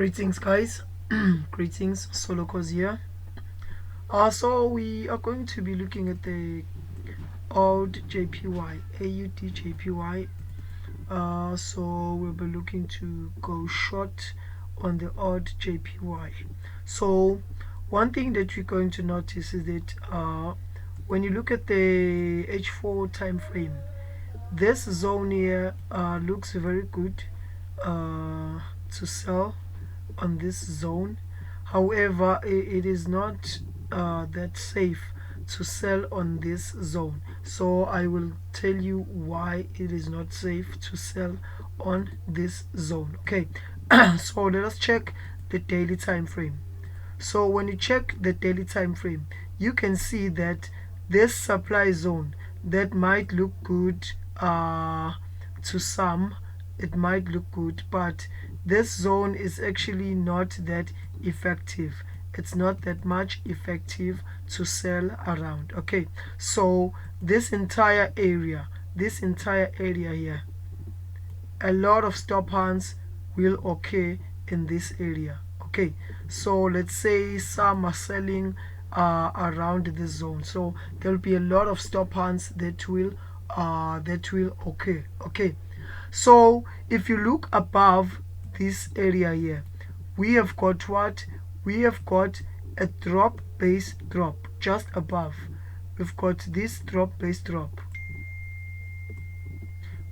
Greetings, guys. Greetings, Solocos here. So we are going to be looking at the Audjpy, Audjpy. So we'll be looking to go short on the Audjpy. So one thing that we're going to notice is that when you look at the H4 time frame, this zone here looks very good to sell on this zone. However, it is not that safe to sell on this zone, so I will tell you why it is not safe to sell on this zone. Okay. So let us check the daily time frame. So when you check the daily time frame, you can see that this supply zone that might look good to some, it might look good, but this zone is actually not that effective. It's not that much effective to sell around. Okay, so this entire area here, a lot of stop hunts will occur in this area. Okay, so let's say some are selling around this zone, so there will be a lot of stop hunts that will occur. Okay, so if you look above this area here, we have got what? We have got a drop base drop just above. We've got this drop base drop.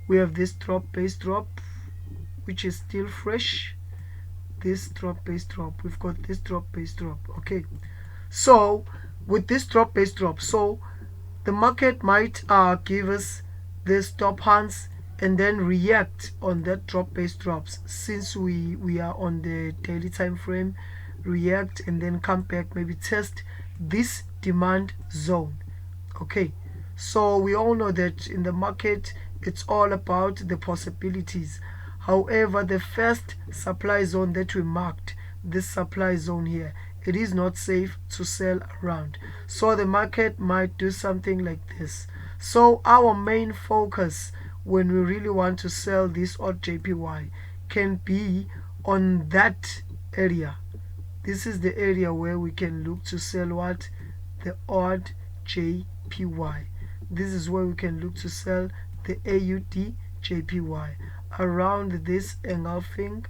We have this drop base drop, which is still fresh. This drop base drop. We've got this drop base drop. Okay, so with this drop base drop, so the market might give us the stop hunts and then react on that drop base drops. Since we are on the daily time frame, react and then come back, maybe test this demand zone. Okay, so we all know that in the market it's all about the possibilities. However, the first supply zone that we marked, this supply zone here, it is not safe to sell around, so the market might do something like this. So our main focus when we really want to sell this Audjpy can be on that area. This is the area where we can look to sell what? The Audjpy. This is where we can look to sell the Audjpy around this engulfing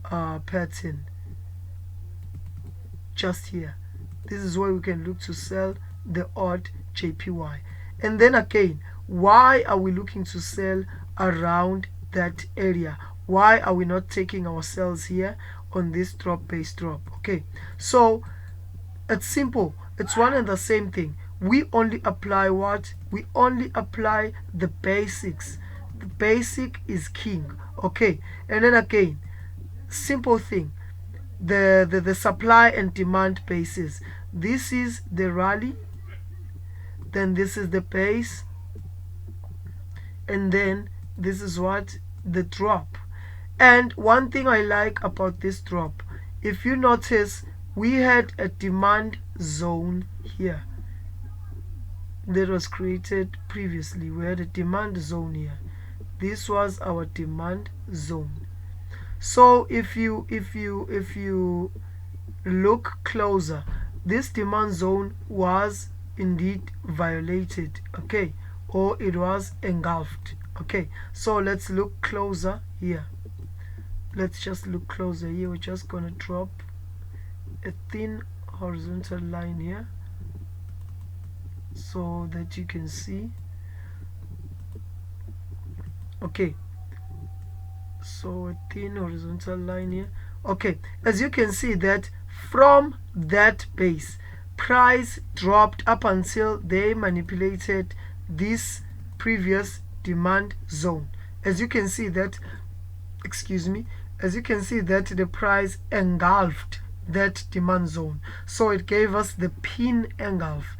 pattern just here. This is where we can look to sell the Audjpy. And then again, why are we looking to sell around that area? Why are we not taking our sales here on this drop base drop? Okay, so it's simple. It's one and the same thing. We only apply what? We only apply the basics. The basic is king. Okay, and then again, simple thing, the supply and demand basis. This is the rally, then this is the base, and then this is what? The drop. And one thing I like about this drop, if you notice, we had a demand zone here that was created previously. We had a demand zone here. This was our demand zone. So if you look closer, this demand zone was indeed violated. Okay, or it was engulfed. Okay, so let's look closer here. Let's just look closer here. We're just gonna drop a thin horizontal line here so that you can see. Okay, so a thin horizontal line here. Okay, as you can see that from that base, price dropped up until they manipulated this previous demand zone. As you can see that, as you can see that the price engulfed that demand zone, so it gave us the pin engulf.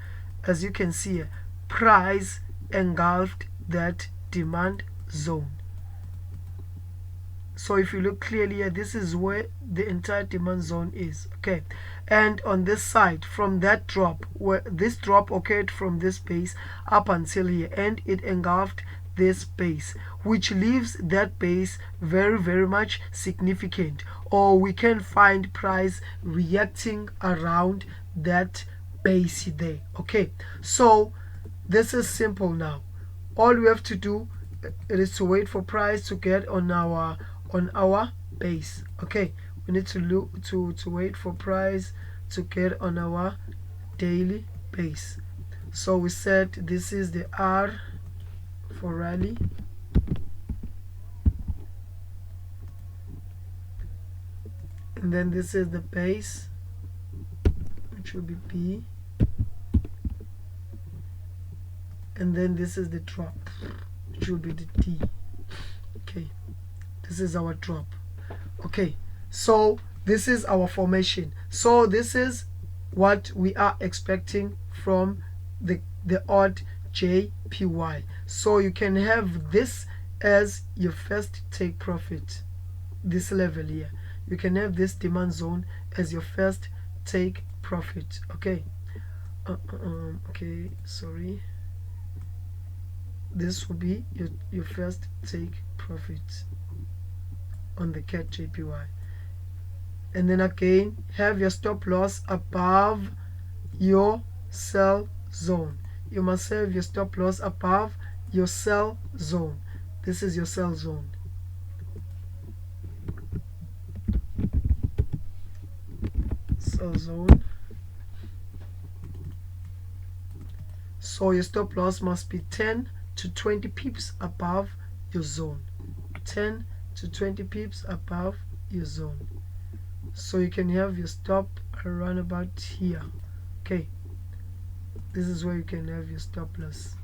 As you can see, price engulfed that demand zone. So if you look clearly here, this is where the entire demand zone is. Okay, and on this side, from that drop, where this drop occurred from this base up until here, and it engulfed this base, which leaves that base very much significant, or we can find price reacting around that base there. Okay, so this is simple now. All we have to do is to wait for price to get on our base. Okay, we need to look to wait for price to get on our daily base. So we said this is the R for rally, and then this is the base, which will be B, and then this is the drop, which will be the D. Okay, this is our drop. Okay, so this is our formation. So this is what we are expecting from the Audjpy. So you can have this as your first take profit, this level here. You can have this demand zone as your first take profit. Okay, okay, sorry, this will be your first take profit on the Audjpy. And then again, have your stop loss above your sell zone. You must have your stop loss above your sell zone. This is your sell zone. Sell zone. So your stop loss must be 10 to 20 pips above your zone. 10 to 20 pips above your zone. So you can have your stop around about here. Okay, this is where you can have your stop loss,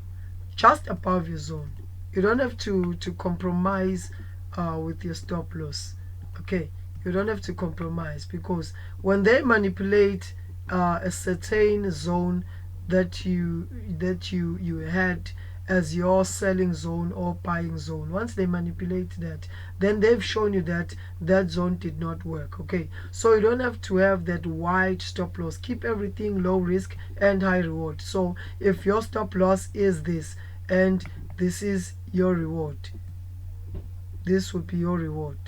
just above your zone. You don't have to compromise with your stop loss. Okay, you don't have to compromise, because when they manipulate a certain zone that you had as your selling zone or buying zone, once they manipulate that, then they've shown you that that zone did not work. Okay, so you don't have to have that wide stop loss. Keep everything low risk and high reward. So if your stop loss is this and this is your reward, this would be your reward.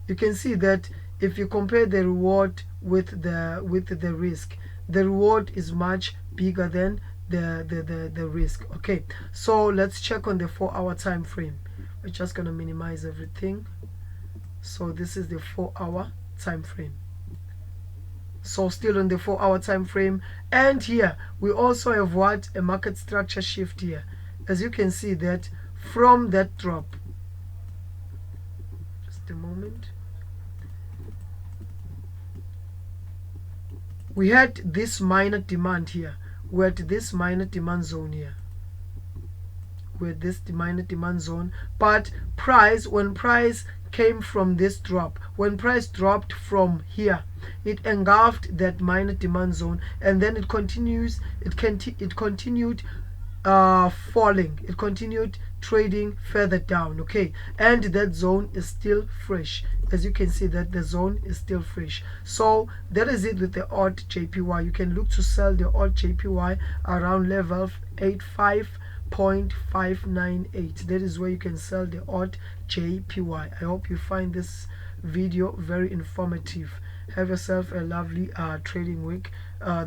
You can see that if you compare the reward with the risk, the reward is much bigger than the risk. Okay, so let's check on the 4-hour time frame. We're just gonna minimize everything. So this is the 4-hour time frame. So still on the 4-hour time frame, and here we also have what, a market structure shift here. As you can see that from that drop, just a moment, we had this minor demand here. We're at this minor demand zone here. We're at this minor demand zone, but price, when price came from this drop, when price dropped from here, it engulfed that minor demand zone, and then it continued falling. It continued trading further down. Okay, and that zone is still fresh. As you can see that the zone is still fresh. So that is it with the Audjpy. You can look to sell the Audjpy around level 85.598. That is where you can sell the Audjpy. I hope you find this video very informative. Have yourself a lovely trading week.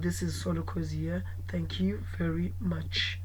This is Solo Cozy here. Thank you very much.